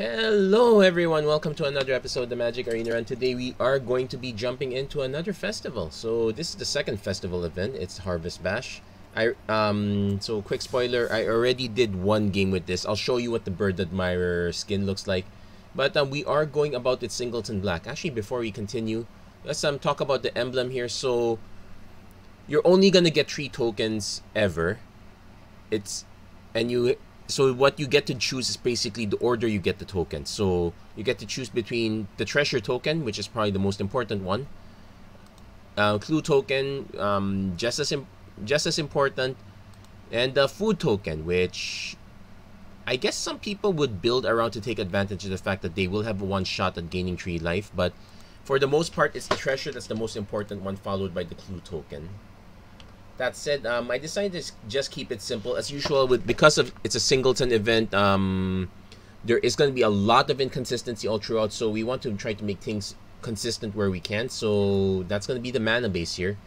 Hello everyone, welcome to another episode of the Magic Arena, and today we are going to be jumping into another festival. So this is the second festival event. It's Harvest Bash. So quick spoiler, I already did one game with this. I'll show you what the Bird Admirer skin looks like. But we are going about it Singleton Black. Actually, before we continue, let's talk about the emblem here. So you're only gonna get 3 tokens ever. So what you get to choose is basically the order you get the tokens. So you get to choose between the treasure token, which is probably the most important one, clue token, just as important, and the food token, which I guess some people would build around to take advantage of the fact that they will have one shot at gaining 3 life. But for the most part, it's the treasure that's the most important one, followed by the clue token. That said, I decided to just keep it simple as usual. Because it's a Singleton event, there is going to be a lot of inconsistency all throughout. So we want to try to make things consistent where we can. So that's going to be the mana base here.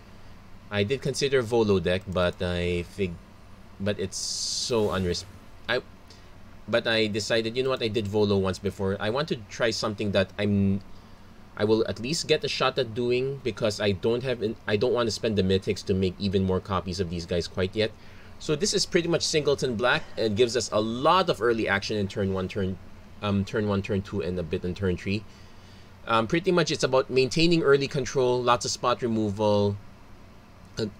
I did consider Volo deck, but it's so But I decided, you know what? I did Volo once before. I want to try something that I will at least get a shot at doing, because I don't want to spend the mythics to make even more copies of these guys quite yet. So this is pretty much Singleton Black. It gives us a lot of early action in turn 1, turn 2, and a bit in turn 3. Pretty much it's about maintaining early control, lots of spot removal,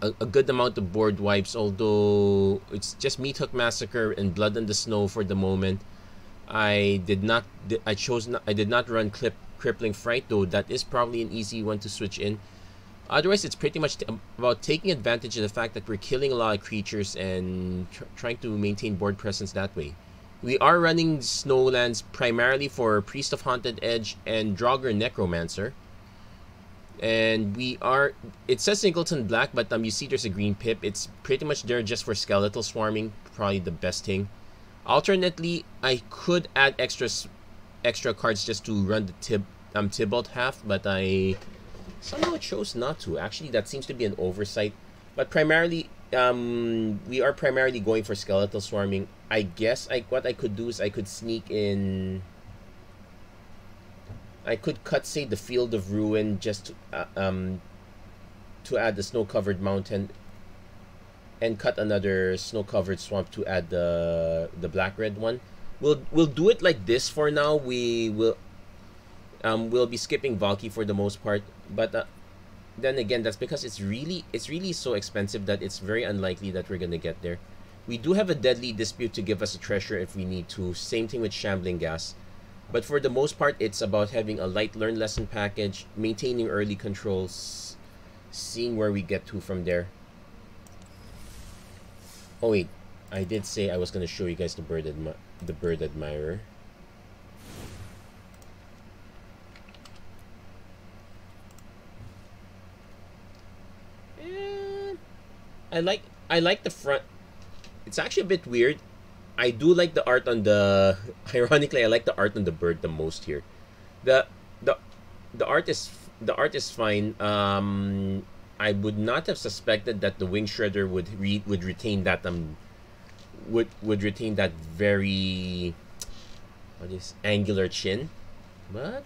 a good amount of board wipes, although it's just Meat Hook Massacre and Blood on the Snow for the moment. I did not run Crippling Fright, though that is probably an easy one to switch in. Otherwise, it's pretty much about taking advantage of the fact that we're killing a lot of creatures and trying to maintain board presence that way. We are running Snowlands primarily for Priest of Haunted Edge and Draugr Necromancer. And it says Singleton Black, but you see there's a green pip. It's pretty much there just for skeletal swarming, probably the best thing. Alternately, I could add extra cards just to run the Tybalt half, but I somehow chose not to. Actually, that seems to be an oversight. But primarily, we are primarily going for skeletal swarming. I guess what I could do is I could sneak in. I could cut, say, the Field of Ruin just to add the snow-covered mountain, and cut another snow-covered swamp to add the black-red one. We'll do it like this for now. We'll be skipping Valky for the most part, but then again, that's because it's really so expensive that it's very unlikely that we're gonna get there. We do have a Deadly Dispute to give us a treasure if we need to. Same thing with Shambling Gas. But for the most part, it's about having a light Learn Lesson package, maintaining early controls, seeing where we get to from there. Oh wait, I did say I was going to show you guys the Bird Admirer. I like the front. It's actually a bit weird. I do like the art on the. Ironically, I like the art on the bird the most here. The art is fine. I would not have suspected that the Wing Shredder would retain that would retain that very angular chin, but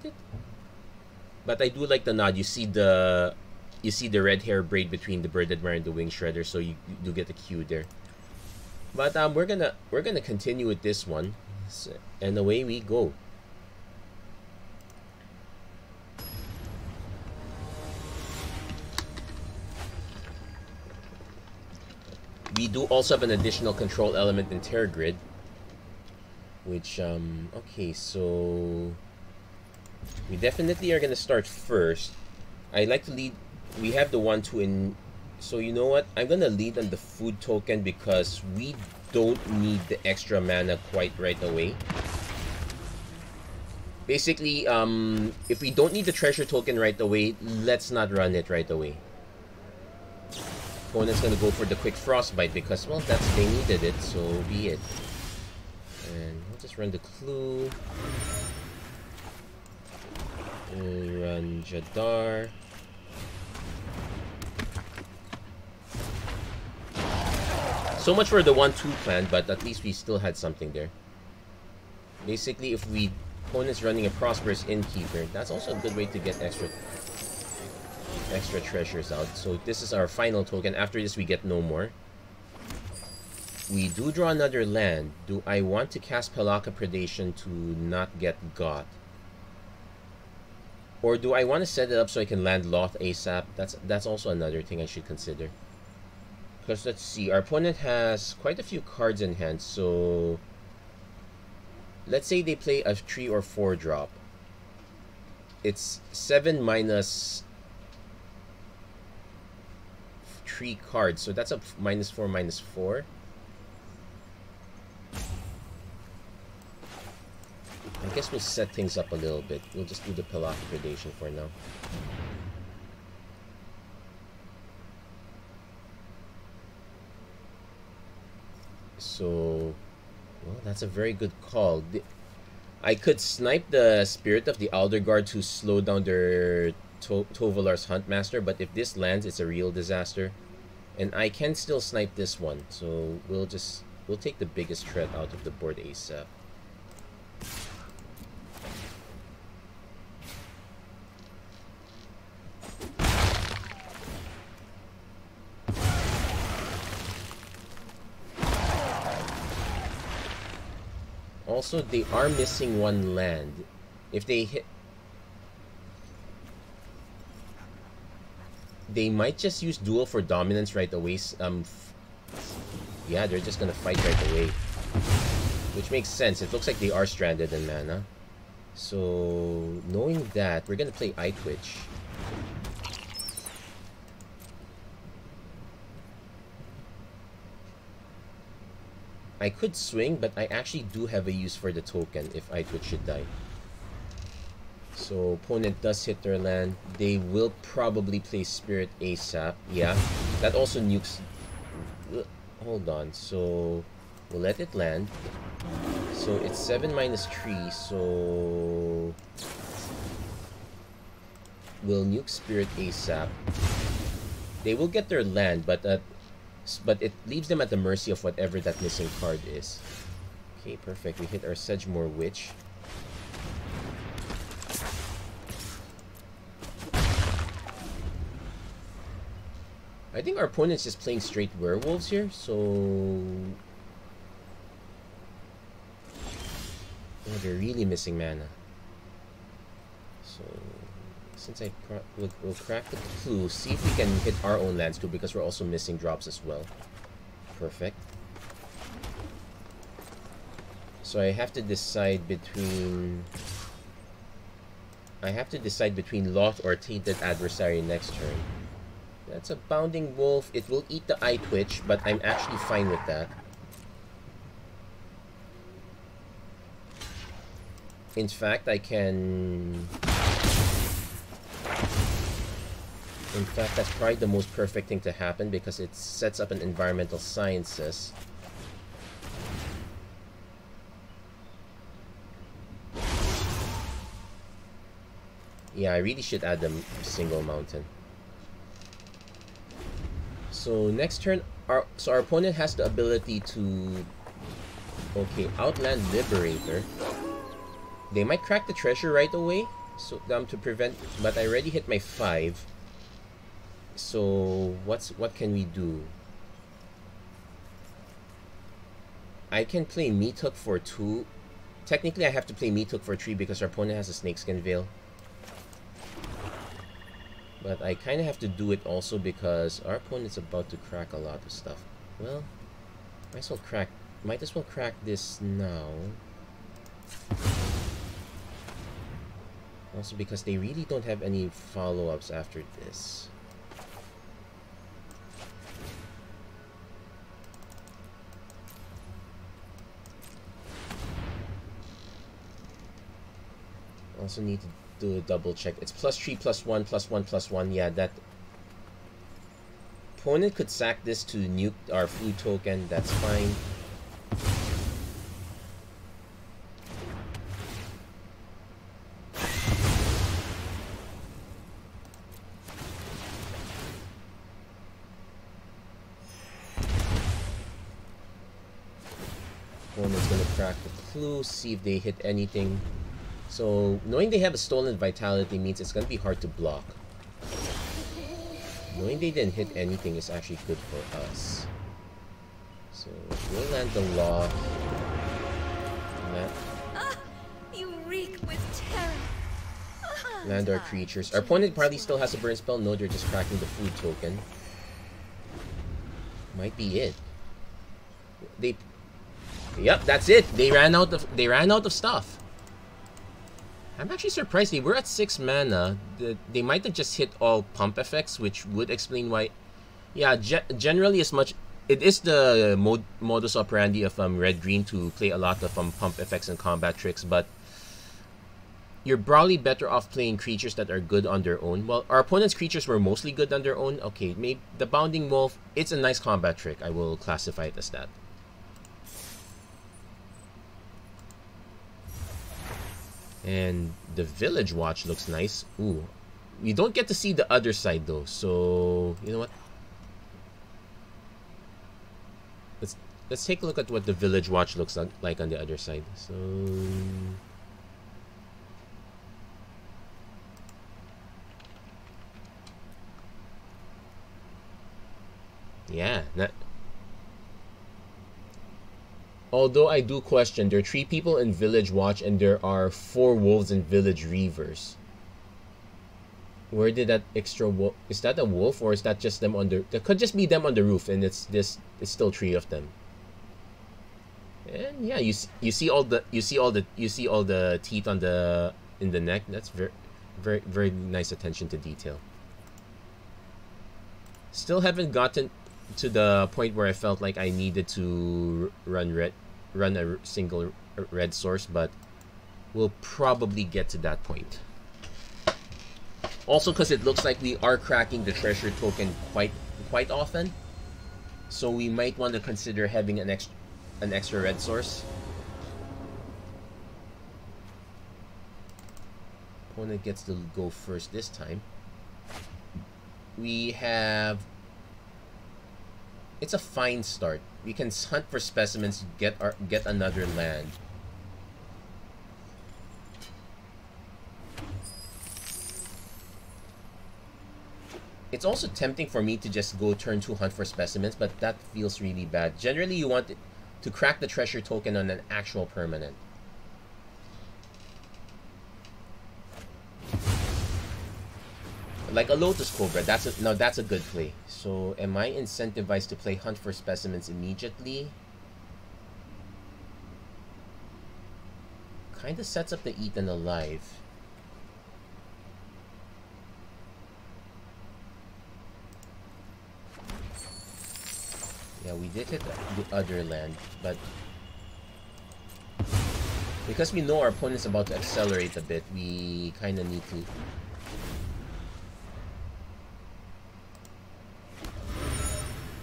I do like the nod. You see the red hair braid between the Bird Admirer and the Wing Shredder, so you do get the cue there. But we're gonna continue with this one, and away we go. We do also have an additional control element in Terror Grid, which okay, so we definitely are gonna start first. I like to lead. We have the 1-2 in. So you know what? I'm gonna lead on the food token because we don't need the extra mana quite right away. Basically, if we don't need the treasure token right away, let's not run it right away. Opponent's gonna go for the quick frostbite because, well, they needed it, so be it. And we'll just run the clue. We'll run Jadar. So much for the 1-2 plan, but at least we still had something there. Basically, if we Opponent's running a prosperous innkeeper. That's also a good way to get extra treasures out. So this is our final token. After this, we get no more. We do draw another land. Do I want to cast Pelaka Predation to not get got? Or do I want to set it up so I can land Loth ASAP? That's also another thing I should consider. Because let's see, our opponent has quite a few cards in hand, so let's say they play a 3 or 4 drop. It's 7 minus 3 cards, so that's a -4, -4. I guess we'll set things up a little bit. We'll just do the Pelaka Predation for now. So, well, that's a very good call. I could snipe the Spirit of the Alderguard to slow down their Tovalar's Huntmaster, but if this lands, it's a real disaster. And I can still snipe this one, so we'll take the biggest threat out of the board ASAP. Also, they are missing 1 land. If they hit... They might just use Duel for Dominance right away. Yeah, they're just gonna fight right away. Which makes sense. It looks like they are stranded in mana. So, knowing that, we're gonna play Eye Twitch. I could swing, but I actually do have a use for the token if Eye Twitch should die. So opponent does hit their land. They will probably play Spirit ASAP. Yeah, that also nukes. Hold on. So we'll let it land. So it's 7 minus 3. So we'll nuke Spirit ASAP. They will get their land, but it leaves them at the mercy of whatever that missing card is. Okay, perfect. We hit our Sedgemoor Witch. I think our opponent's just playing straight werewolves here, so... Oh, they're really missing mana. So... Since we'll crack the clue, see if we can hit our own lands too, because we're also missing drops as well. Perfect. So I have to decide between... Loth or Tainted Adversary next turn. That's a Bounding Wolf. It will eat the Eye Twitch, but I'm actually fine with that. In fact, I can... In fact, that's probably the most perfect thing to happen because it sets up an Environmental Sciences. Yeah, I really should add the single mountain. So next turn, our opponent has the ability to... Okay, Outland Liberator. They might crack the treasure right away, so to prevent... But I already hit my 5. So what can we do? I can play Meat Hook for 2. Technically, I have to play Meat Hook for 3 because our opponent has a Snakeskin Veil. But I kind of have to do it also because our opponent's about to crack a lot of stuff. Well, might as well crack this now. Also because they really don't have any follow-ups after this. Also need to do a double check. It's +3, +1, +1, +1. Yeah, that opponent could sack this to nuke our food token. That's fine. Opponent's gonna crack the clue, see if they hit anything. So knowing they have a stolen vitality means it's gonna be hard to block. Knowing they didn't hit anything is actually good for us. So we'll land the lock. You reek with terror. Land our creatures. Our opponent probably still has a burn spell. No, they're just cracking the food token. Might be it. Yep, that's it. They ran out of stuff. I'm actually surprised they were at 6 mana. They might have just hit all pump effects, which would explain why. Yeah, generally as much. It is the modus operandi of red-green to play a lot of pump effects and combat tricks, but you're probably better off playing creatures that are good on their own. Well, our opponent's creatures were mostly good on their own. Okay, maybe the Bounding Wolf, it's a nice combat trick. I will classify it as that. And the Village Watch looks nice. Ooh, we don't get to see the other side though, so you know what? Let's take a look at what the Village Watch looks like on the other side. So yeah, although I do question, there are 3 people in Village Watch and there are 4 wolves and Village Reavers. Where did that extra wolf? Is that a wolf or is that just them on the? That could just be them on the roof, and it's still 3 of them. And yeah, you see all the teeth on in the neck. That's very nice attention to detail. Still haven't gotten to the point where I felt like I needed to run a single red source, but we'll probably get to that point. Also, because it looks like we are cracking the treasure token quite often, so we might want to consider having an extra red source. Opponent gets to go first this time. We have. It's a fine start. We can hunt for specimens, get another land. It's also tempting for me to just go turn 2 hunt for specimens, but that feels really bad. Generally, you want to crack the treasure token on an actual permanent. Like a Lotus Cobra, that's a good play. So am I incentivized to play hunt for specimens immediately? Kinda sets up the Eaten Alive. Yeah, we did hit the other land, but because we know our opponent's about to accelerate a bit, we kind of need to.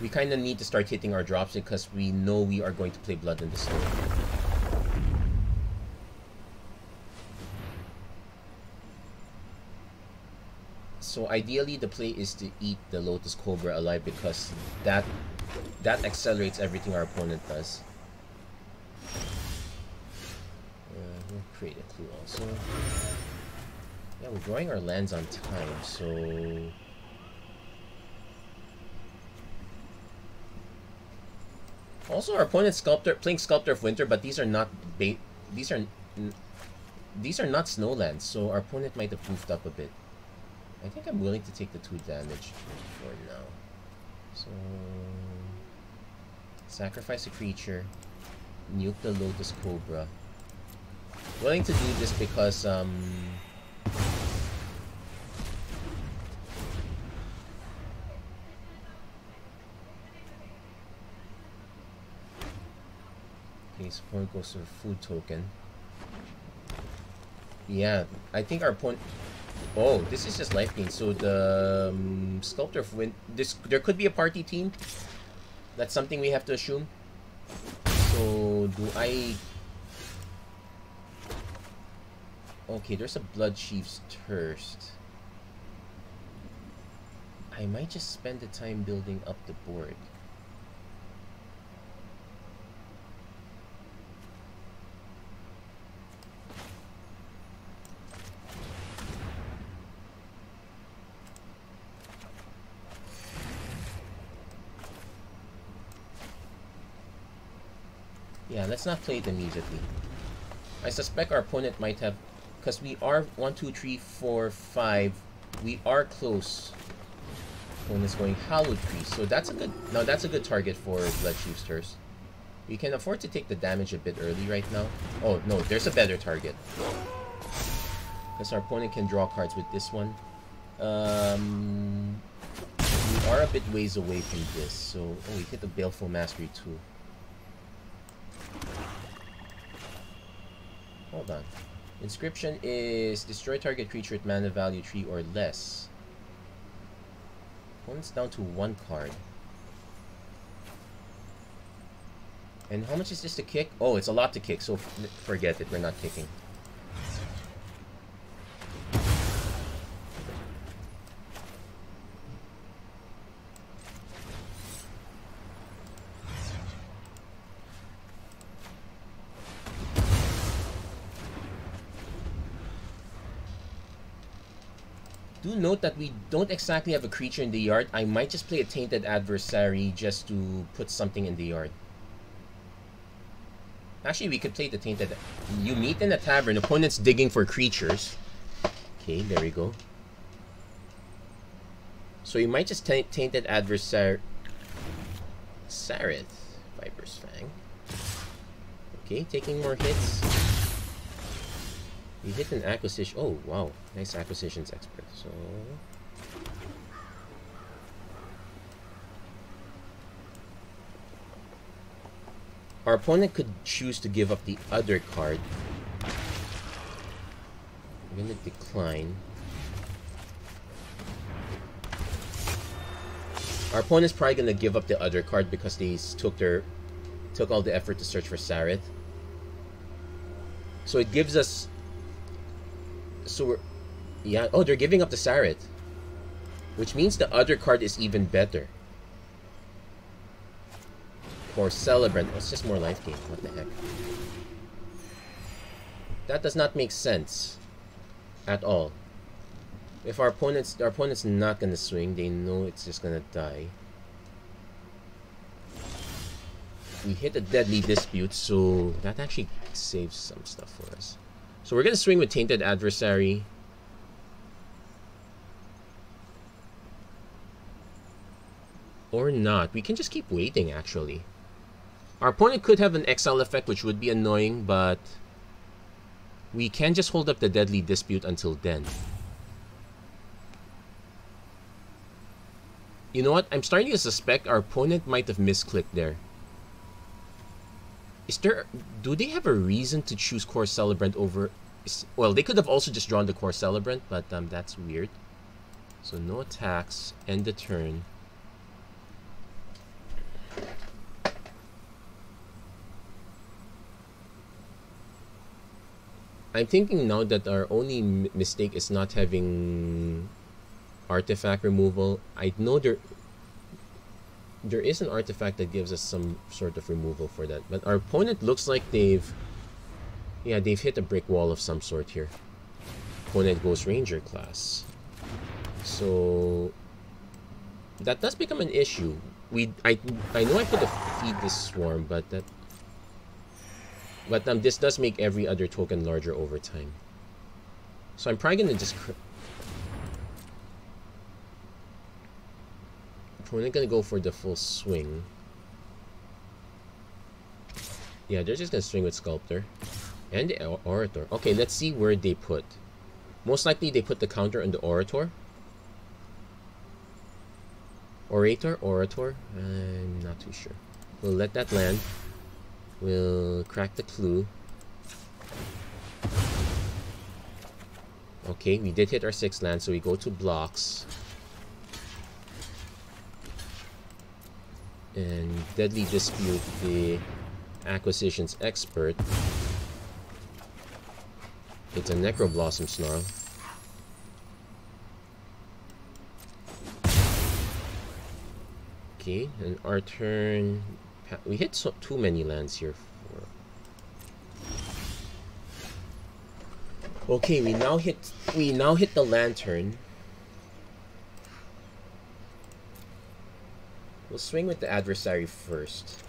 We kind of need to start hitting our drops because we know we are going to play Blood in the Snow. So ideally, the play is to eat the Lotus Cobra alive because that accelerates everything our opponent does. We'll create a clue also. Yeah, we're drawing our lands on time, so. Also, our opponent's playing Sculptor of Winter, but these are not these are not snowlands, so our opponent might have poofed up a bit. I think I'm willing to take the 2 damage for now. So sacrifice a creature, nuke the Lotus Cobra. Willing to do this because okay, so point goes to a food token. Yeah, I think our opponent. Oh, this is just life gain. So the Sculptor of Wind. There could be a party team. That's something we have to assume. So do I? Okay, there's a Blood Chief's Thirst. I might just spend the time building up the board. Yeah, let's not play it immediately. I suspect our opponent might have, because we are 1, 2, 3, 4, 5. We are close. Opponent's going Hallowed Priest, so that's a good. Now that's a good target for Bloodchiefsters. We can afford to take the damage a bit early right now. Oh no, there's a better target. Because our opponent can draw cards with this one. We are a bit ways away from this, so oh, we hit the Baleful Mastery too. Hold on. Inscription is destroy target creature at mana value 3 or less. Opponent's down to 1 card. And how much is this to kick? Oh, it's a lot to kick, so forget it. We're not kicking. Do note that we don't exactly have a creature in the yard. I might just play a Tainted Adversary just to put something in the yard. Actually, we could play the Tainted... You meet in a tavern, opponent's digging for creatures. Okay, there we go. So you might just Tainted Adversary... Sarith. Viper's Fang. Okay, taking more hits. We hit an acquisition. Oh, wow. Nice acquisitions expert. So... Our opponent could choose to give up the other card. We're gonna decline. Our opponent's probably gonna give up the other card because they took all the effort to search for Sarith. So it gives us... So we're... Yeah, oh, they're giving up the Sarith. Which means the other card is even better. Or Celebrant. Oh, it's just more life gain. What the heck? That does not make sense. At all. If our opponent's not gonna swing, they know it's just gonna die. We hit a Deadly Dispute, so that actually saves some stuff for us. So we're gonna swing with Tainted Adversary. Or not. We can just keep waiting, actually. Our opponent could have an exile effect, which would be annoying, but we can just hold up the Deadly Dispute until then. You know what? I'm starting to suspect our opponent might have misclicked there. Do they have a reason to choose Core Celebrant over... Well, they could have also just drawn the Core Celebrant, but that's weird. So no attacks, end the turn. I'm thinking now that our only mistake is not having artifact removal. I know there is an artifact that gives us some sort of removal for that, but our opponent looks like they've hit a brick wall of some sort here. Opponent goes Ranger class, so that does become an issue. I know I could have feed this swarm, but this does make every other token larger over time. So I'm probably gonna just... We're gonna go for the full swing. Yeah, they're just gonna swing with Sculptor. And the Orator. Okay, let's see where they put. Most likely they put the counter on the Orator. Orator? I'm not too sure. We'll let that land. We'll crack the clue. Okay, we did hit our 6th land, so we go to blocks. And Deadly Dispute the Acquisitions Expert. It's a Necroblossom Snarl. Okay, and our turn... We hit too many lands here. Okay, we now hit the Lantern. We'll swing with the Adversary first.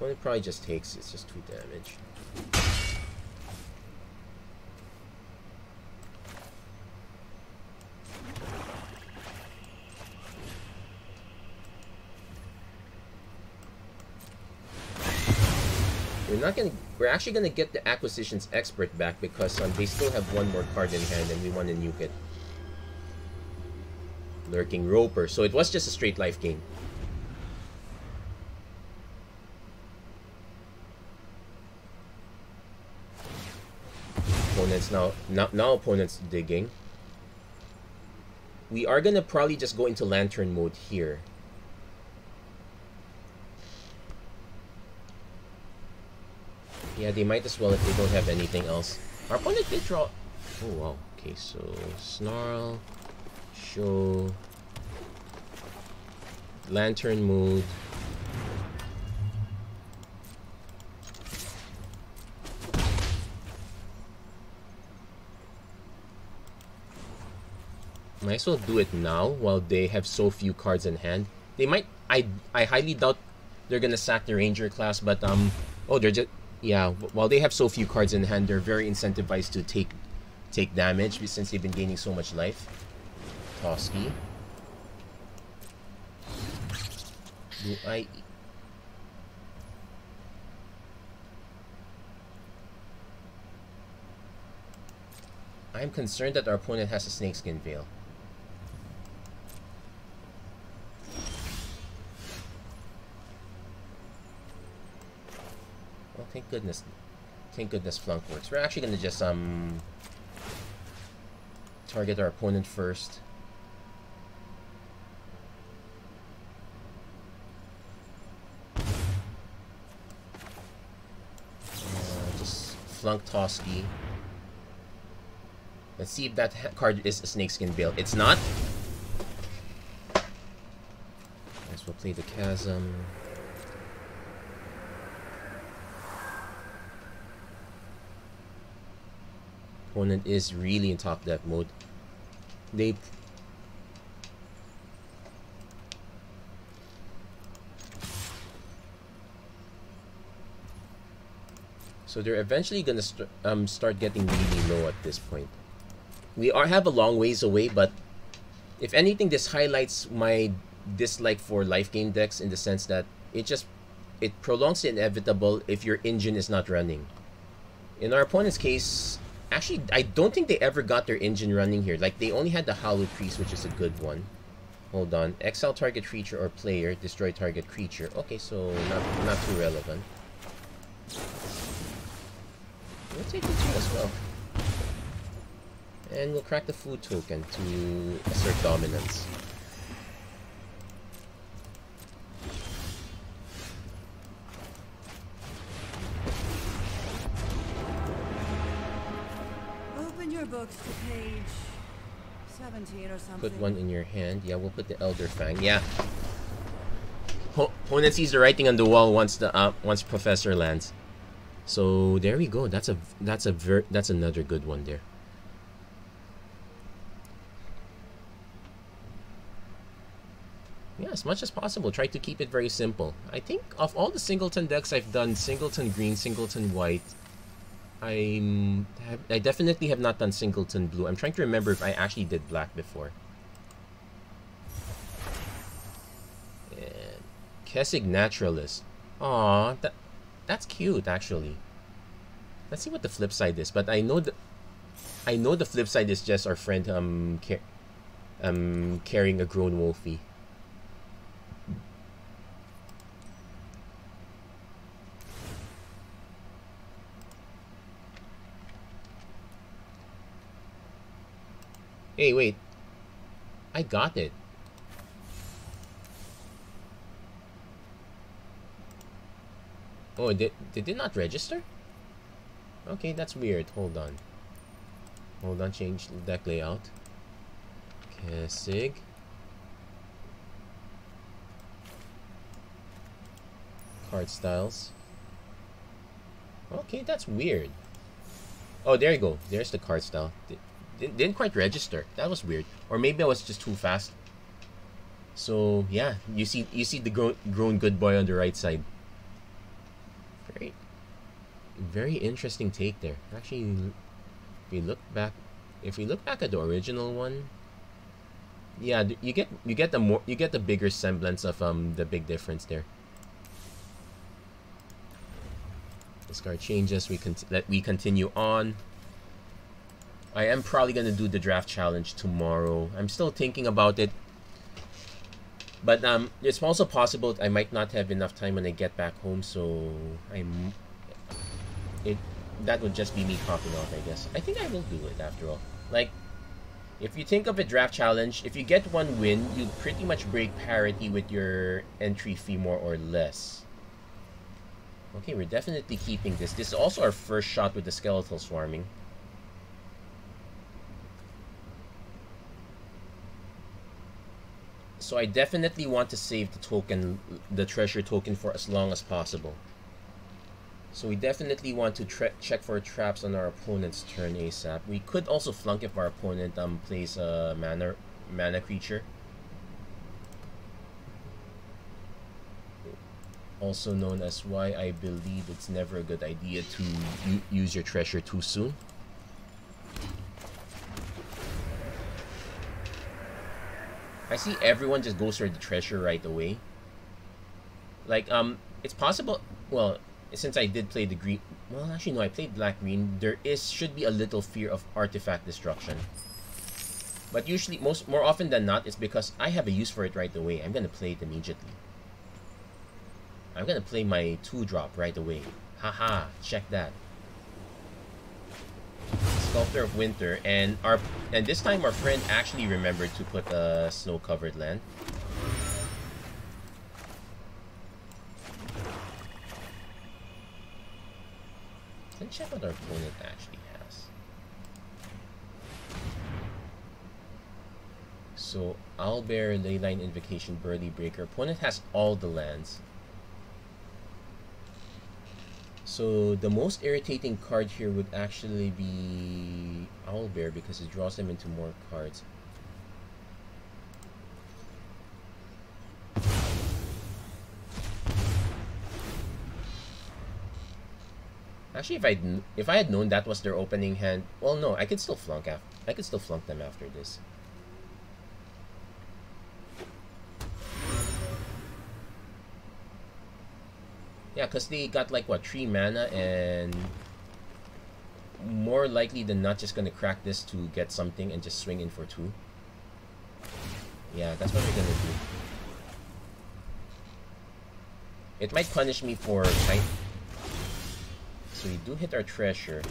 Well, it probably just takes. It's just 2 damage. We're actually gonna get the acquisitions expert back because they still have 1 more card in hand and we want to nuke it. Lurking Roper. So it was just a straight life gain. Opponents now opponents digging. We are gonna probably just go into lantern mode here. Yeah, they might as well if they don't have anything else. Our opponent did draw. Oh wow. Okay, so snarl, show, lantern mode. Might as well do it now while they have so few cards in hand. They might. I highly doubt they're gonna sack the ranger class, but oh, they're just. Yeah, while they have so few cards in hand, they're very incentivized to take damage since they've been gaining so much life. Toski. Do I... I'm concerned that our opponent has a snakeskin veil. Oh, thank goodness. Thank goodness Flunk works. We're actually gonna just target our opponent first. Just Flunk Toski. Let's see if that card is a snakeskin veil. It's not. Guess we'll play the Chasm. Opponent is really in top deck mode. So they're eventually gonna start getting really low at this point. We have a long ways away, but if anything, this highlights my dislike for life gain decks in the sense that it prolongs the inevitable if your engine is not running. In our opponent's case, actually, I don't think they ever got their engine running here. Like, they only had the Hallowed Priest, which is a good one. Hold on. Exile target creature or player. Destroy target creature. Okay, so not too relevant. We'll take the 2 as well. And we'll crack the food token to assert dominance. Open your books to page 17 or something. Put 1 in your hand. Yeah, we'll put the Elder Fang. Yeah. Opponent sees the writing on the wall once Professor lands. So there we go. That's another good one there. Yeah, as much as possible, try to keep it very simple. I think of all the Singleton decks I've done, Singleton Green, Singleton White, I definitely have not done Singleton Blue. I'm trying to remember if I actually did Black before. And Kessig Naturalist. Aw, that's cute actually. Let's see what the flip side is. But I know the flip side is just our friend carrying a grown Wolfie. Hey, wait. I got it. Oh, did it not register? Okay, that's weird. Hold on. Hold on, change the deck layout. Kessig. Card styles. Okay, that's weird. Oh, there you go. There's the card style. Didn't quite register. That was weird. Or maybe I was just too fast. So yeah, you see the grown good boy on the right side. Very interesting take there. Actually, if we look back, at the original one, yeah, you get the bigger semblance of the big difference there. This card changes. We continue on. I am probably gonna do the draft challenge tomorrow. I'm still thinking about it, but it's also possible I might not have enough time when I get back home. So that would just be me popping off, I guess. I think I will do it after all. Like, if you think of a draft challenge, if you get one win, you pretty much break parity with your entry fee, more or less. Okay, we're definitely keeping this. This is also our first shot with the skeletal swarming. So I definitely want to save the token, the treasure token, for as long as possible. So we definitely want to check for traps on our opponent's turn ASAP. We could also flunk if our opponent plays a mana creature. Also known as why I believe it's never a good idea to use your treasure too soon. I see everyone just goes for the treasure right away. Like, it's possible, well, since I did play the green, well, actually no, I played black-green, there should be a little fear of artifact destruction. But usually, more often than not, it's because I have a use for it right away. I'm gonna play it immediately. I'm gonna play my 2-drop right away. Haha, check that. Sculptor of Winter, and this time our friend actually remembered to put a snow-covered land. Let's check what our opponent actually has. So, Owlbear, Leyline Invocation, Burly Breaker. Opponent has all the lands. So the most irritating card here would actually be Owlbear, because it draws them into more cards. Actually, if I had known that was their opening hand, well, no, I could still flunk them after this. Yeah, because they got like, what, 3 mana, and more likely than not just gonna crack this to get something and just swing in for 2. Yeah, that's what they're gonna do. It might punish me for time. So we do hit our treasure.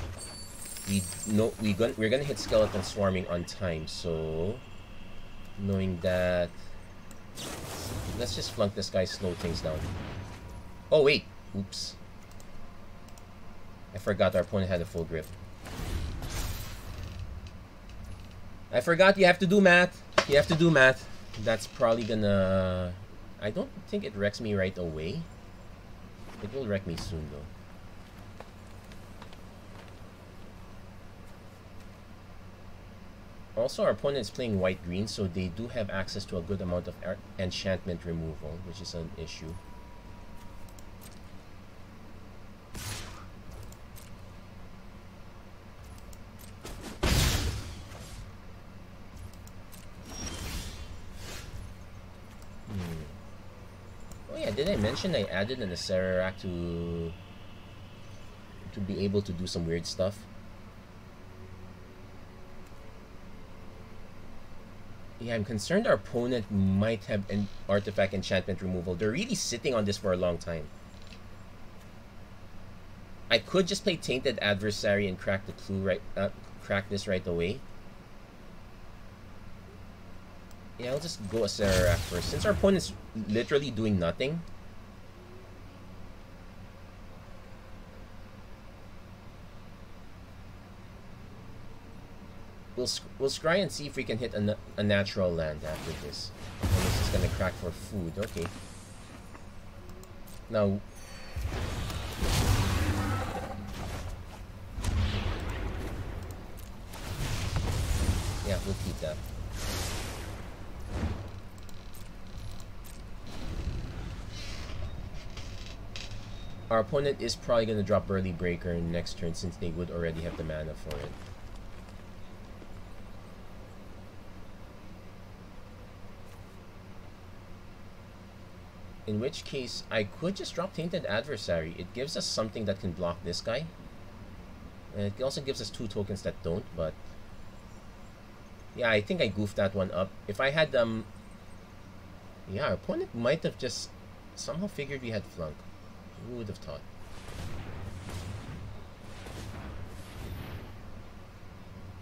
We're gonna hit skeleton swarming on time. So knowing that, let's just flunk this guy, slow things down. Oh wait, oops. I forgot our opponent had a full grip. I forgot you have to do math. You have to do math. That's probably gonna... I don't think it wrecks me right away. It will wreck me soon though. Also, our opponent is playing white-green, so they do have access to a good amount of enchantment removal, which is an issue. Oh yeah, did I mention I added an Acerarak to be able to do some weird stuff? Yeah, I'm concerned our opponent might have an artifact enchantment removal. They're really sitting on this for a long time. I could just play Tainted Adversary and crack the clue crack this right away. Yeah, I'll just go Acerarak first. Since our opponent's literally doing nothing. We'll scry and see if we can hit a natural land after this. And this is gonna crack for food. Okay. Now... yeah, we'll keep that. Our opponent is probably going to drop Burly Breaker next turn since they would already have the mana for it. In which case, I could just drop Tainted Adversary. It gives us something that can block this guy. And it also gives us 2 tokens that don't, but... yeah, I think I goofed that one up. If I had, yeah, our opponent might have just somehow figured we had Flunk. Who would have thought?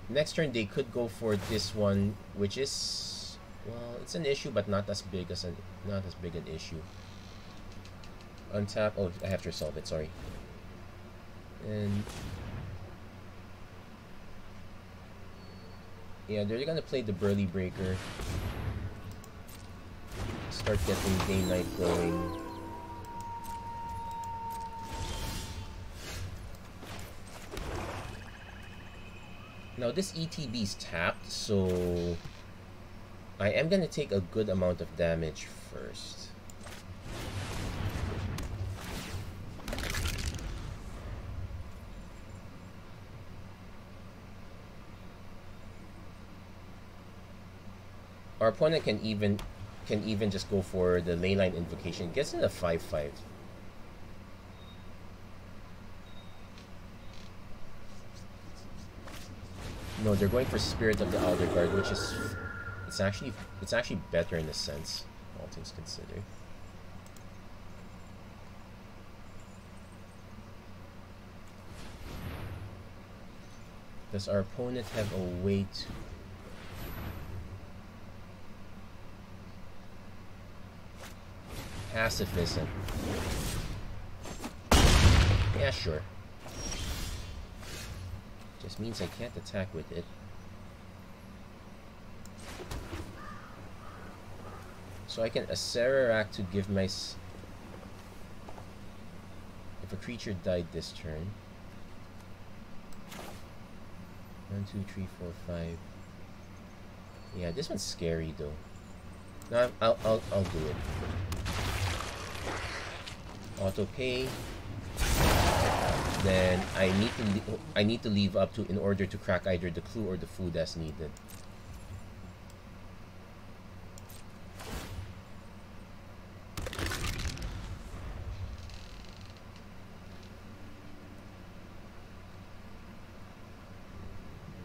Next turn, they could go for this one, which is... well, it's an issue, but not as big as an issue. Untap. Oh, I have to resolve it. Sorry. And yeah, they're gonna play the Burly Breaker. Start getting day-night going. Now this ETB's tapped, so I am gonna take a good amount of damage first. Our opponent can even just go for the Leyline Invocation. Gets in a 5/5. No, they're going for Spirit of the Elder Guard, which is it's actually better in a sense, all things considered. Does our opponent have a way to... pacifism? Yeah, sure. Just means I can't attack with it. So I can Acerarak to give my... if a creature died this turn. 1, 2, 3, 4, 5. Yeah, this one's scary though. No, I'll do it. Auto pay. Then I need to leave up to in order to crack either the clue or the food as needed.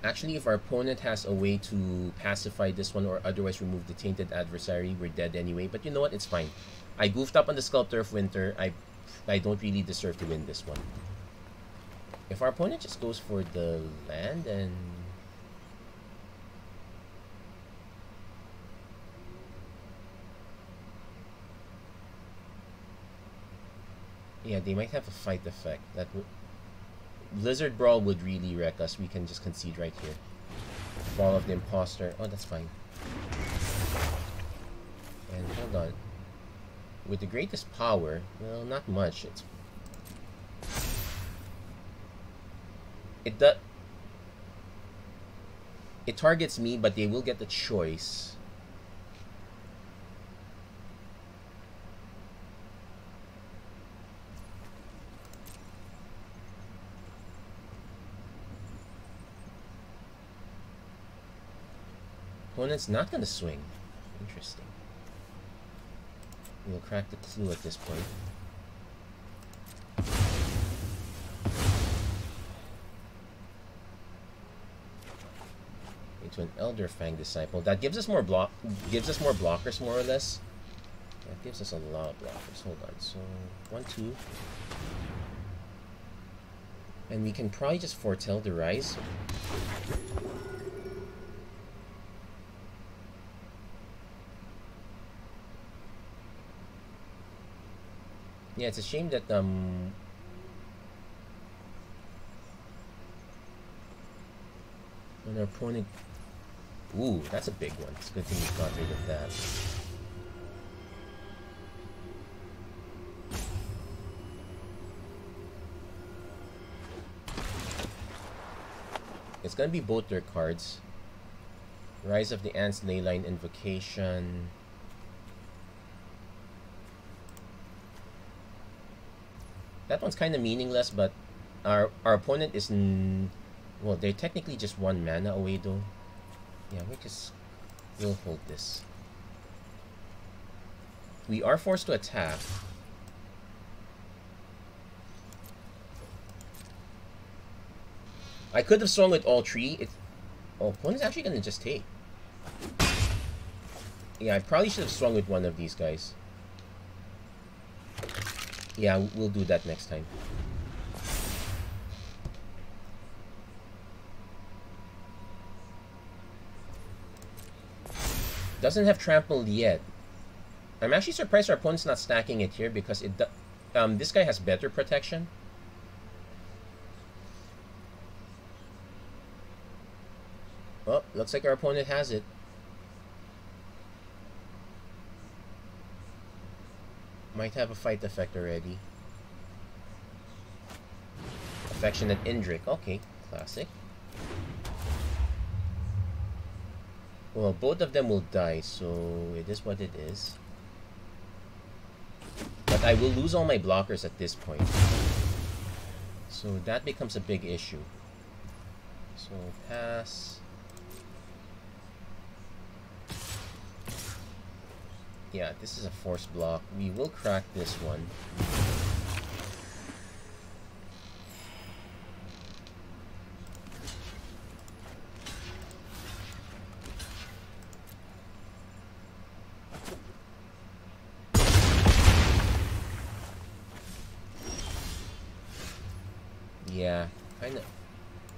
Actually, if our opponent has a way to pacify this one or otherwise remove the Tainted Adversary, we're dead anyway. But you know what? It's fine. I goofed up on the Sculptor of Winter. I don't really deserve to win this one. If our opponent just goes for the land and... yeah, they might have a fight effect. That would... Blizzard Brawl would really wreck us. We can just concede right here. Fall of the Imposter. Oh, that's fine. And hold on. With the greatest power, well, not much. It targets me, but they will get the choice. Opponent's not gonna swing. Interesting. We'll crack the clue at this point. Into an Elder Fang Disciple. That gives us more blockers, more or less. That gives us a lot of blockers. Hold on. So 1, 2. And we can probably just foretell the rise. Yeah, it's a shame that when our opponent... ooh, that's a big one. It's a good thing we got rid of that. It's gonna be both their cards. Rise of the Ants, Leyline Invocation. That one's kind of meaningless, but our opponent is... well, they're technically just 1 mana away, though. Yeah, we'll hold this. We are forced to attack. I could have swung with all 3. Oh, opponent's actually gonna just take. Yeah, I probably should have swung with one of these guys. Yeah, we'll do that next time. Doesn't have trample yet. I'm actually surprised our opponent's not stacking it here because this guy has better protection. Oh, looks like our opponent has it. Might have a fight effect already. Affectionate Indrik. Okay, classic. Well, both of them will die, so it is what it is. But I will lose all my blockers at this point. So that becomes a big issue. So pass. Yeah, this is a force block. We will crack this one. Yeah, kind of.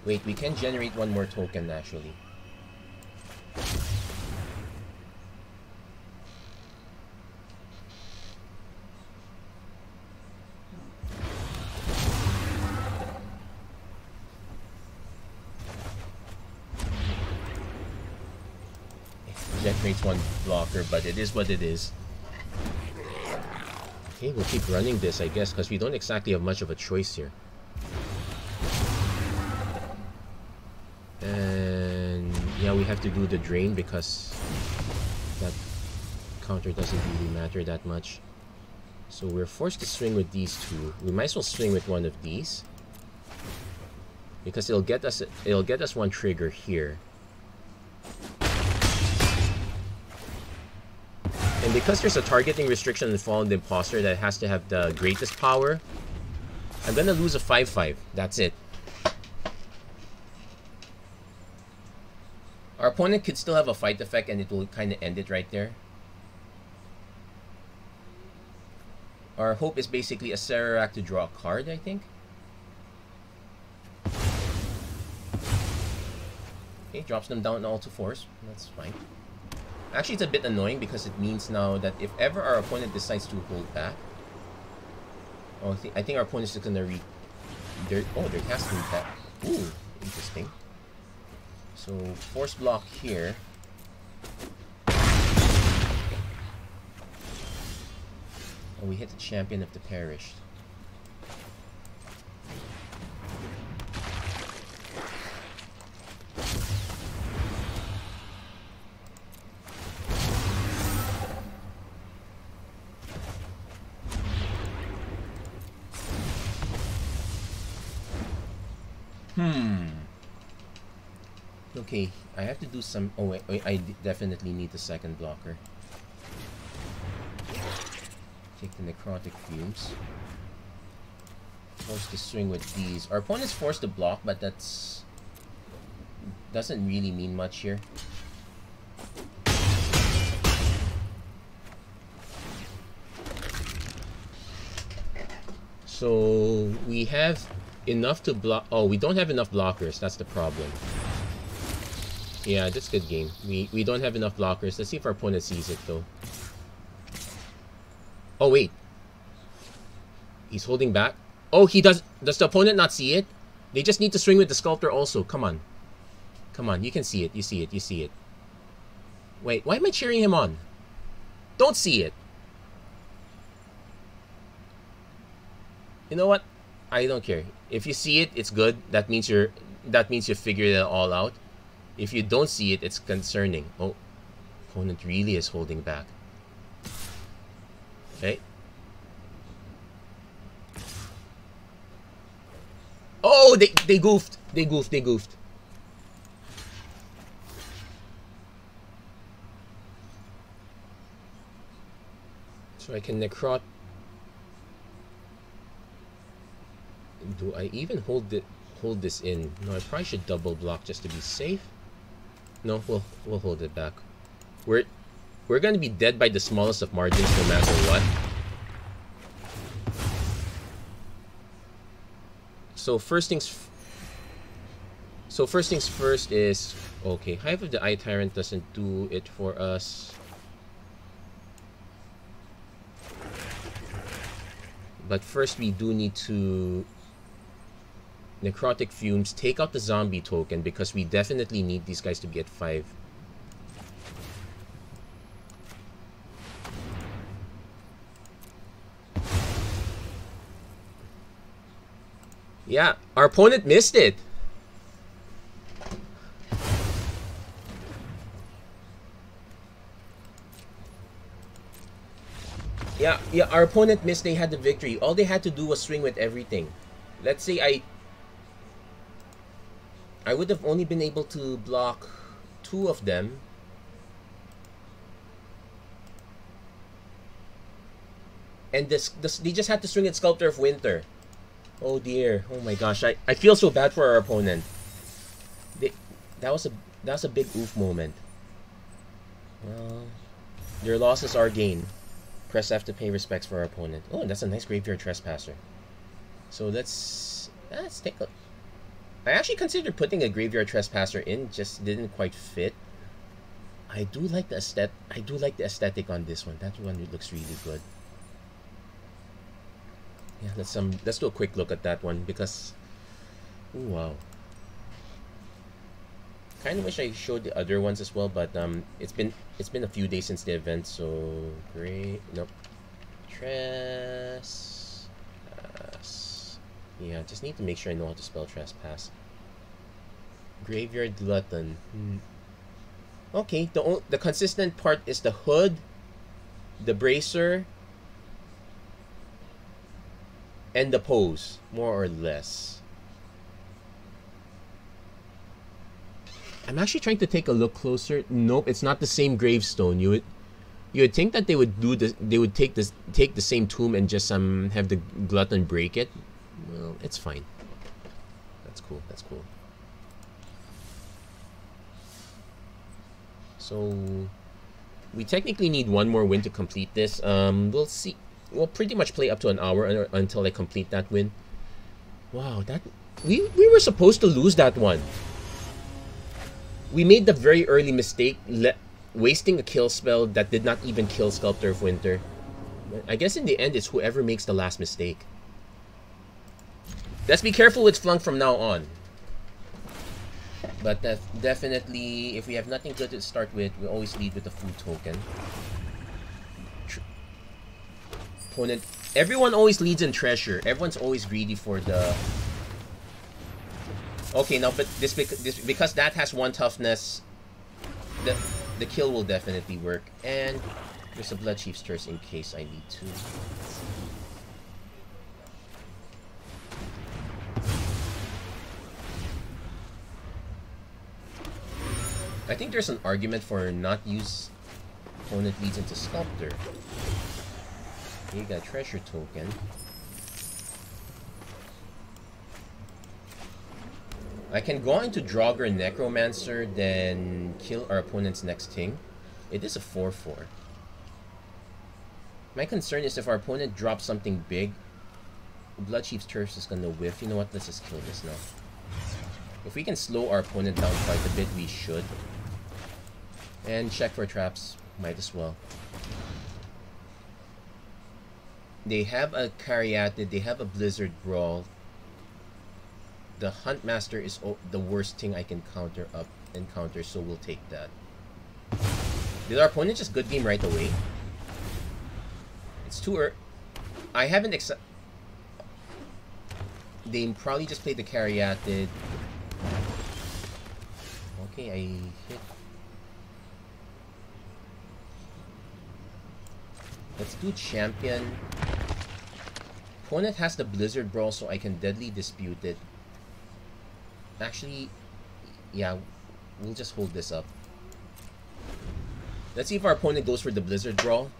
Wait, we can generate one more token actually. Generates one blocker, but it is what it is. Okay, we'll keep running this, I guess, because we don't exactly have much of a choice here. And yeah, we have to do the drain because that counter doesn't really matter that much. So we're forced to swing with these two. We might as well swing with one of these because it'll get us one trigger here. And because there's a targeting restriction on the Fallen Imposter that has to have the greatest power, I'm gonna lose a 5/5. That's it. Our opponent could still have a fight effect and it will kind of end it right there. Our hope is basically a Serarak to draw a card, I think. Okay, drops them down all to 4s. That's fine. Actually, it's a bit annoying because it means now that if ever our opponent decides to hold back... Oh, I think our opponent is gonna they're casting that. Ooh, interesting. So, force block here. Oh, we hit the champion of the perished. Okay, I have to do some... Oh wait, I definitely need the second blocker. Take the necrotic fumes. Forced to swing with these. Our opponent's forced to block, but that's... doesn't really mean much here. So we have enough to block... Oh, we don't have enough blockers. That's the problem. Yeah, that's a good game. We don't have enough blockers. Let's see if our opponent sees it, though. Oh, wait. He's holding back. Oh, he does... Does the opponent not see it? They just need to swing with the Sculptor also. Come on. Come on, you can see it. You see it. You see it. Wait, why am I cheering him on? Don't see it. You know what? I don't care. If you see it, it's good. That means you figured it all out. If you don't see it, it's concerning. Oh, opponent really is holding back. Okay. Oh, they goofed. They goofed. So I can necrot. Do I even hold this in? No, I probably should double block just to be safe. No, we'll hold it back. We're gonna be dead by the smallest of margins no matter what. So first things first is okay. Hive of the Eye Tyrant doesn't do it for us. But first we do need to Necrotic Fumes, take out the zombie token because we definitely need these guys to be at 5. Yeah, our opponent missed it. Yeah, our opponent missed. They had the victory. All they had to do was swing with everything. Let's say I would have only been able to block 2 of them. And they just had to swing at Sculptor of Winter. Oh dear. Oh my gosh. I feel so bad for our opponent. That was a big oof moment. Well, their losses are gain. Press F to pay respects for our opponent. Oh, that's a nice Graveyard Trespasser. So let's take a... I actually considered putting a Graveyard Trespasser in, just didn't quite fit. I do like the aesthetic on this one. That one looks really good. Yeah, let's do a quick look at that one because ooh, wow. Kind of wish I showed the other ones as well, but it's been a few days since the event, so great. Nope. Trespass. Yeah, just need to make sure I know how to spell trespass. Graveyard Glutton. Okay, the consistent part is the hood, the bracer, and the pose, more or less. I'm actually trying to take a look closer. Nope, it's not the same gravestone. You would think that they would do this. They would take the same tomb and just have the glutton break it. Well, it's fine. That's cool. That's cool. So we technically need one more win to complete this. We'll see. We'll pretty much play up to an hour until I complete that win. Wow, that we were supposed to lose that one. We made the very early mistake, wasting a kill spell that did not even kill Sculptor of Winter. I guess in the end, it's whoever makes the last mistake. Let's be careful with Flunk from now on. But definitely, if we have nothing good to start with, we always lead with the food token. Opponent. Everyone always leads in treasure. Everyone's always greedy for the... Okay, now, but because that has 1 toughness, the kill will definitely work. And there's a Blood Chief's Curse in case I need to. I think there's an argument for not use opponent leads into Sculptor. You got treasure token. I can go into Draugr Necromancer, then kill our opponent's next thing. It is a 4/4. My concern is if our opponent drops something big, Blood Chief's Curse is gonna whiff. You know what? Let's just kill this now. If we can slow our opponent down quite a bit, we should. And check for traps. Might as well. They have a Caryatid. They have a Blizzard Brawl. The Huntmaster is the worst thing I can encounter, so we'll take that. Did our opponent just good game right away? It's too early. I haven't They probably just played the Caryatid. Okay, I hit. Let's do Champion. Opponent has the Blizzard Brawl, so I can Deadly Dispute it. Actually, yeah, we'll just hold this up. Let's see if our opponent goes for the Blizzard Brawl.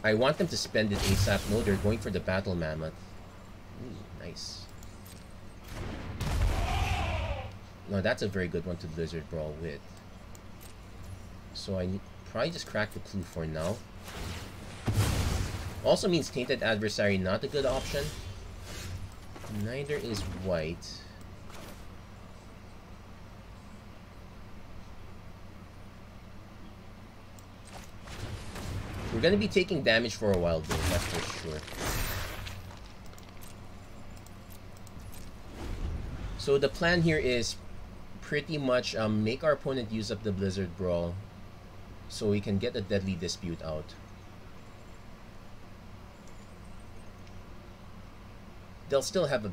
I want them to spend it ASAP. No, they're going for the Battle Mammoth. Ooh, nice. No, that's a very good one to Blizzard Brawl with. So I probably just crack the clue for now. Also means Tainted Adversary not a good option. Neither is white. We're gonna be taking damage for a while though, that's for sure. So the plan here is pretty much make our opponent use up the Blizzard Brawl so we can get a Deadly Dispute out. They'll still have a...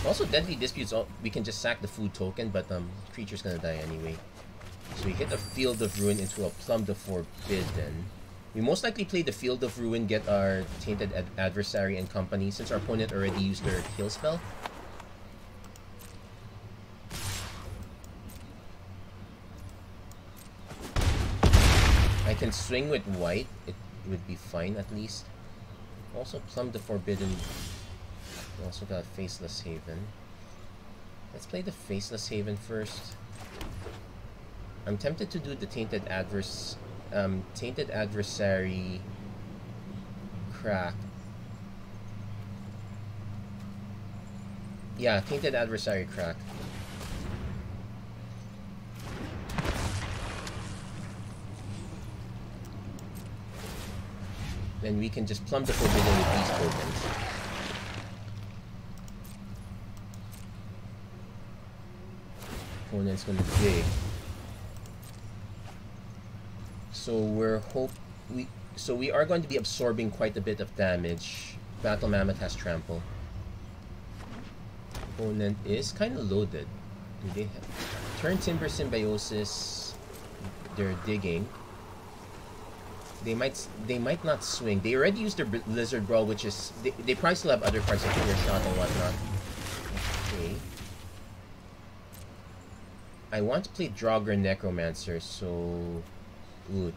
Also, Deadly Disputes, we can just sack the food token, but creature's gonna die anyway. So we hit a Field of Ruin into a Plum the Forbidden. We most likely play the Field of Ruin, get our Tainted Adversary and company, since our opponent already used their kill spell. I can swing with white, it would be fine at least. Also Plum the Forbidden. We also got Faceless Haven. Let's play the Faceless Haven first. I'm tempted to do the Tainted Adversary crack. Yeah, Tainted Adversary crack. Then we can just Plum the Forbidden with these tokens. Opponent's gonna dig. So we are going to be absorbing quite a bit of damage. Battle Mammoth has trample. Opponent is kind of loaded. Do they have turn Timber Symbiosis? They're digging. They might not swing. They already used their Blizzard Brawl, which is they probably still have other cards like Clear Shot and whatnot. Okay. I want to play Draugr Necromancer, so ooh,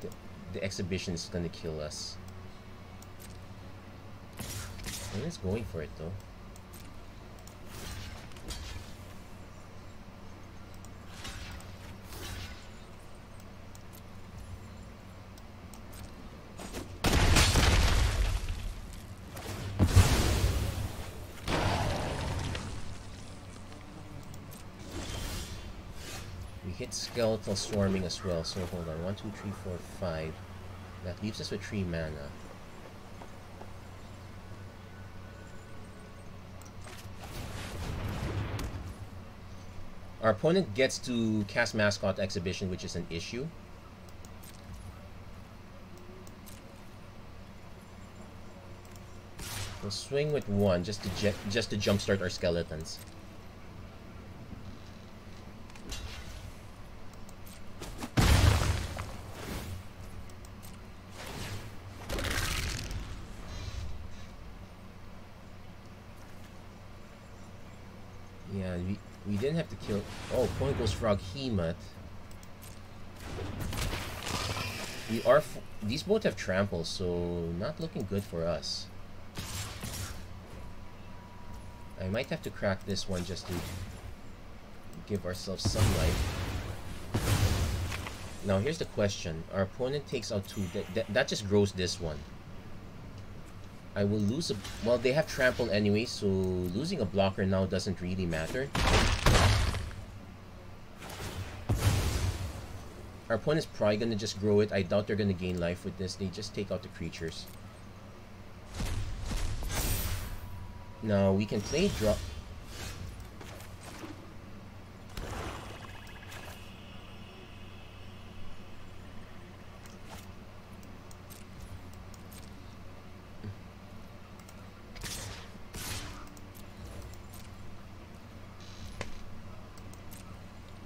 the exhibition is gonna kill us. It's going for it though. Hit Skeletal Swarming as well, so hold on. 1, 2, 3, 4, 5. That leaves us with 3 mana. Our opponent gets to cast Mascot Exhibition, which is an issue. We'll swing with 1 just to jumpstart our skeletons. Yeah, we didn't have to kill... Oh, opponent goes Froghemoth. These both have trample, so not looking good for us. I might have to crack this one just to give ourselves some life. Now here's the question. Our opponent takes out 2. That just grows this one. I will lose a... Well, they have trample anyway, so losing a blocker now doesn't really matter. Our opponent's probably gonna just grow it. I doubt they're gonna gain life with this. They just take out the creatures. Now, we can play drop...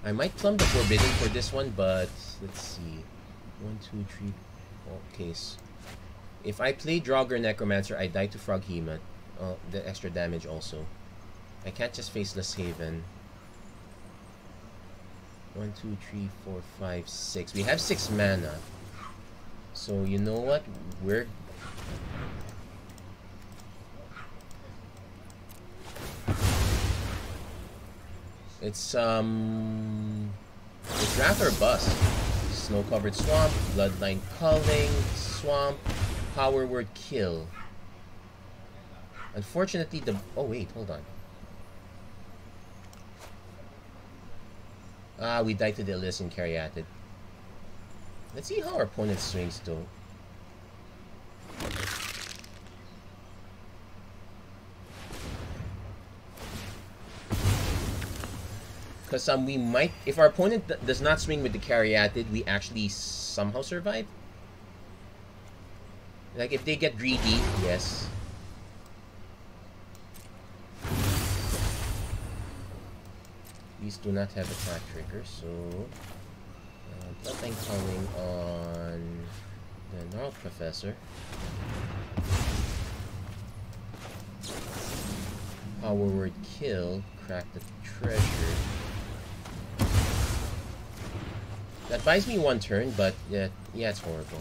I might Plum the Forbidden for this one, but let's see. 1, 2, 3. Okay, so if I play Draugr Necromancer, I die to Froghemoth. Oh, the extra damage also. I can't just Faceless Haven. 1, 2, 3, 4, 5, 6. We have 6 mana. So you know what? We're it's Wrath or Bust. Snow-covered swamp, bloodline culling, swamp, power word kill. Unfortunately, the oh wait, hold on. Ah, we died to the Elysian Caryatid. Let's see how our opponent swings though. Because we might, if our opponent does not swing with the Caryatid, we actually somehow survive. Like if they get greedy, yes. These do not have attack triggers, so bloodline calling on the Gnarled Professor. Power word kill, crack the treasure. That buys me 1 turn, but yeah, it's horrible.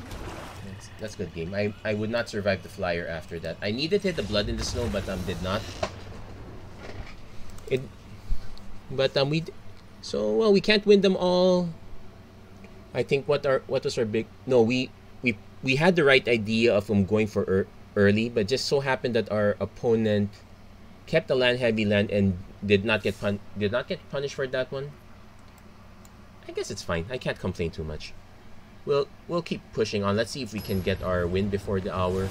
That's good game. I would not survive the flyer after that. I needed to hit the blood in the snow, but did not. Well, we can't win them all. I think what was our big we had the right idea of going for early, but just so happened that our opponent kept a heavy land and did not get punished for that one. I guess it's fine. I can't complain too much. We'll keep pushing on. Let's see if we can get our win before the hour.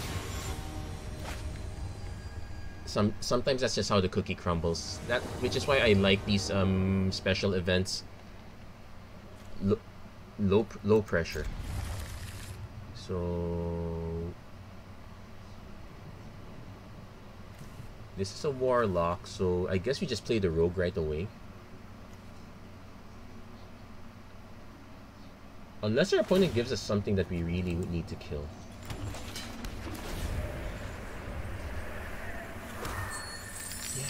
Sometimes that's just how the cookie crumbles. Which is why I like these special events. Low pressure. So this is a warlock, so I guess we just play the rogue right away. Unless our opponent gives us something that we really would need to kill. Yeah,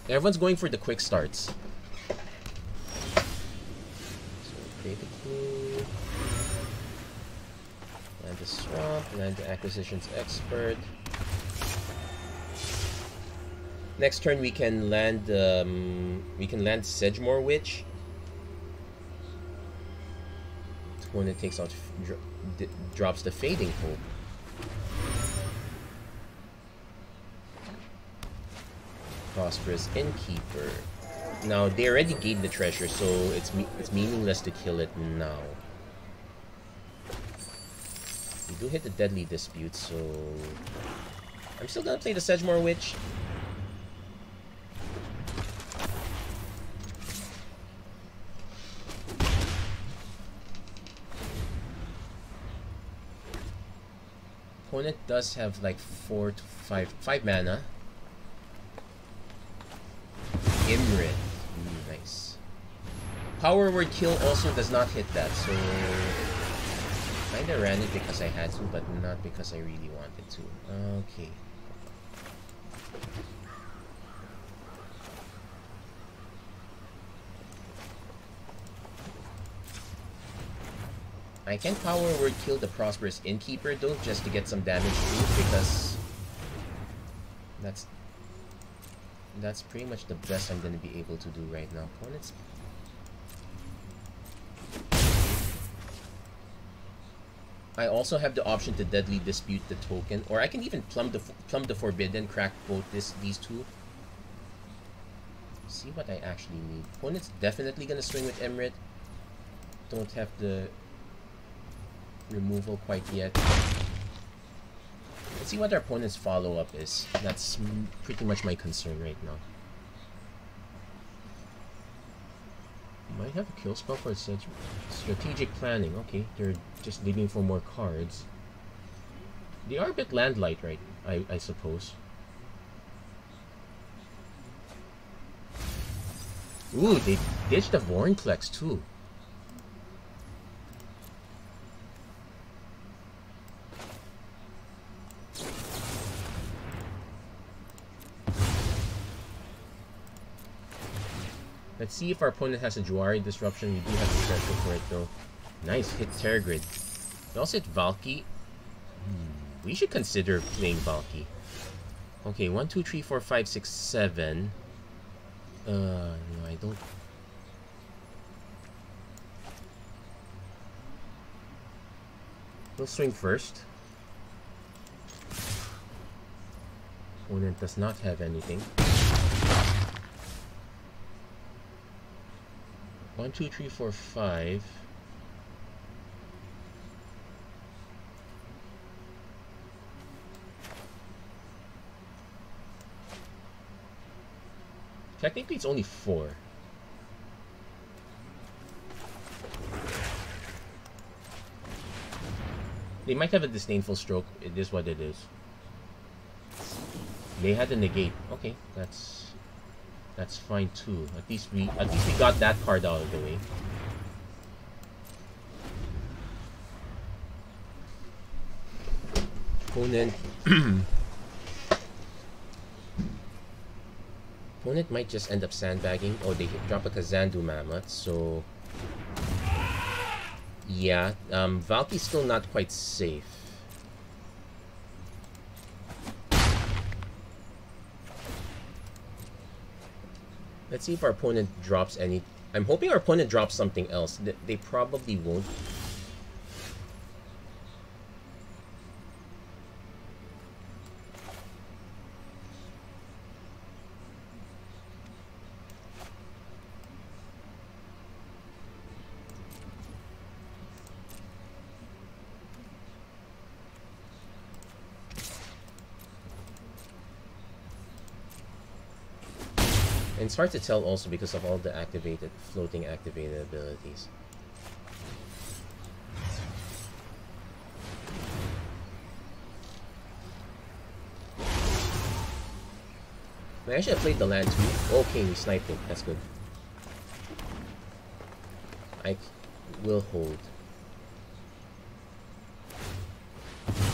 everyone's going for the quick starts. So create a clue. Land the swamp, land the acquisitions expert. Next turn we can land Sedgemoor Witch. When it takes out, drops the Fading Hope. Prosperous Innkeeper. Now they already gave the treasure, so it's meaningless to kill it now. We do hit the Deadly Dispute, so I'm still gonna play the Sedgemoor Witch. Opponent does have like 4 to 5 mana. Imrit. Nice. Power word kill also does not hit that, so kinda ran it because I had to, but not because I really wanted to. Okay. I can power word kill the Prosperous Innkeeper though, just to get some damage through, because that's pretty much the best I'm gonna be able to do right now. Opponents. I also have the option to Deadly Dispute the token, or I can even plumb the Forbidden, crack both these two. See what I actually need. Opponent's definitely gonna swing with Imrit. Don't have the removal quite yet. Let's see what our opponent's follow-up is. That's pretty much my concern right now. Might have a kill spell for such strategic planning. Okay, they're just digging for more cards. They are a bit landlight, right? I suppose. Ooh, they ditched the Vornplex too. Let's see if our opponent has a Juari Disruption. We do have the treasure for it though. Nice hit Terragrid. We also hit Valky. We should consider playing Valky. Okay, 1, 2, 3, 4, 5, 6, 7. No, I don't. We'll swing first. Opponent does not have anything. 1, 2, 3, 4, 5. Technically, it's only 4. They might have a disdainful stroke. It is what it is. They had a negate. Okay, that's fine too. At least we got that card out of the way. Opponent might just end up sandbagging. Oh, they drop a Kazandu Mammoth, so yeah, Valky's still not quite safe. Let's see if our opponent drops any. I'm hoping our opponent drops something else. They probably won't. And it's hard to tell also because of all the floating activated abilities. I should have played the land too. Okay, we sniped it. That's good. I will hold.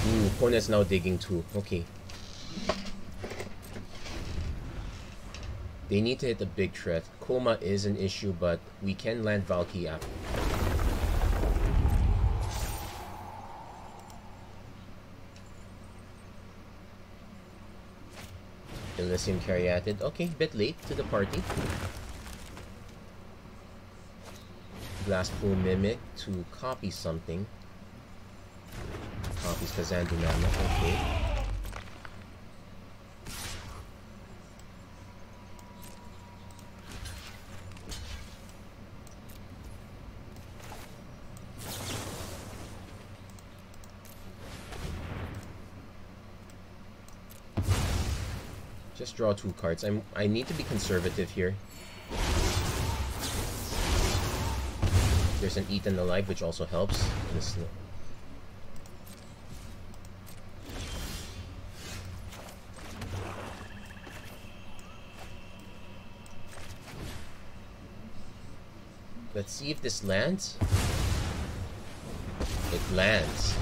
Ooh, opponent's now digging too. Okay. They need to hit a big threat. Coma is an issue, but we can land Valky after. Elysium Caryatid. Okay, bit late to the party. Blastpool Mimic to copy something. Copies Kazandu Mammoth. Okay. Just draw 2 cards. I need to be conservative here. There's an Eaten Alive, which also helps. Let's see if this lands. It lands.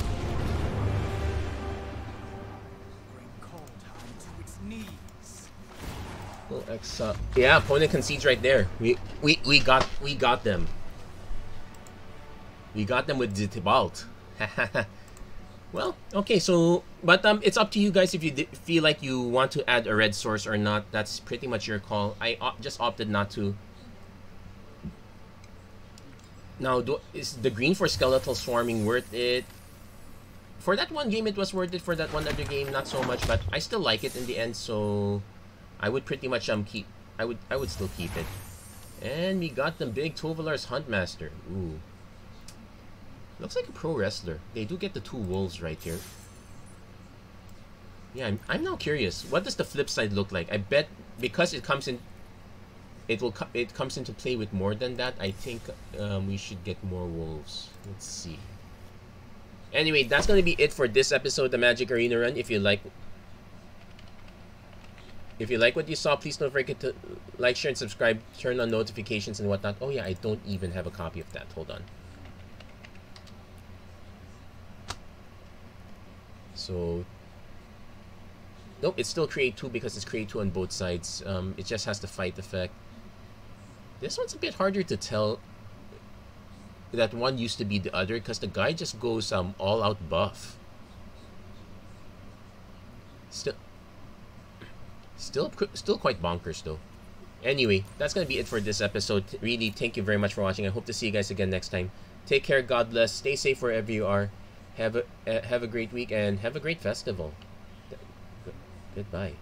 Yeah, opponent concedes right there. We got them. We got them with the Tibalt. Well, okay, so but it's up to you guys if you feel like you want to add a red source or not. That's pretty much your call. I just opted not to. Now, is the green for Skeletal Swarming worth it? For that one game, it was worth it. For that one other game, not so much. But I still like it in the end, so I would pretty much keep. I would still keep it. And we got the big Tovalar's Huntmaster. Ooh, looks like a pro wrestler. They do get the 2 wolves right here. Yeah, I'm now curious. What does the flip side look like? I bet because it comes in. It comes into play with more than that. I think we should get more wolves. Let's see. Anyway, that's gonna be it for this episode, the Magic Arena Run. If you like what you saw, please don't forget to like, share, and subscribe. Turn on notifications and whatnot. Oh yeah, I don't even have a copy of that. Hold on. So nope, it's still create 2 because it's create 2 on both sides. It just has the fight effect. This one's a bit harder to tell that one used to be the other because the guy just goes all out buff. Still quite bonkers though. Anyway, that's gonna be it for this episode. Really, thank you very much for watching. I hope to see you guys again next time. Take care, God bless, stay safe wherever you are. Have a great week and have a great festival. Goodbye.